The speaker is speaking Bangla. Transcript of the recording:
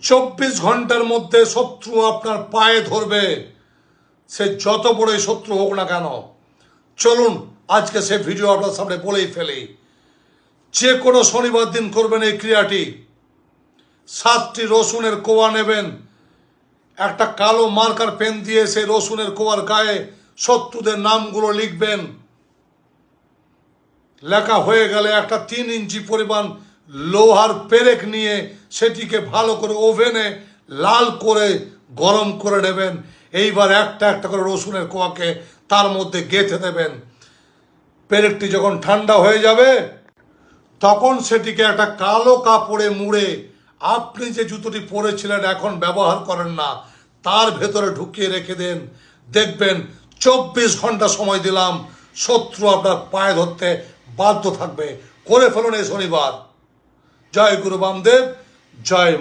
24 ঘন্টার মধ্যে শত্রু আপনার পায়ে ধরবে, সে যত বড়ই শত্রু হোক না কেন। চলুন আজকে সে ভিডিও আপনার সামনে বলেই ফেলি। যে কোনো শনিবার দিন করবেন এই ক্রিয়াটি। 7টি রসুনের কোয়া নেবেন, একটা কালো মার্কার পেন দিয়ে সেই রসুনের কোয়ার গায়ে শত্রুদের নামগুলো লিখবেন। লেখা হয়ে গেলে একটা 3 ইঞ্চি পরিমাণ লোহার পেরেক নিয়ে সেটিকে ভালো করে ওভেনে লাল করে গরম করে নেবেন। এইবার একটা একটা করে রসুনের কোয়াকে তার মধ্যে গেঁথে দেবেন। পেরেকটি যখন ঠান্ডা হয়ে যাবে তখন সেটিকে একটা কালো কাপড়ে মুড়ে আপনি যে জুতোটি পরেছিলেন এখন ব্যবহার করেন না তার ভেতরে ঢুকিয়ে রেখে দেন। দেখবেন 24 ঘন্টা সময় দিলাম, শত্রু আপনার পায়ে ধরতে বাধ্য থাকবে। করে ফেলুন এই শনিবার। জয় গুরু বামদেব, জয়।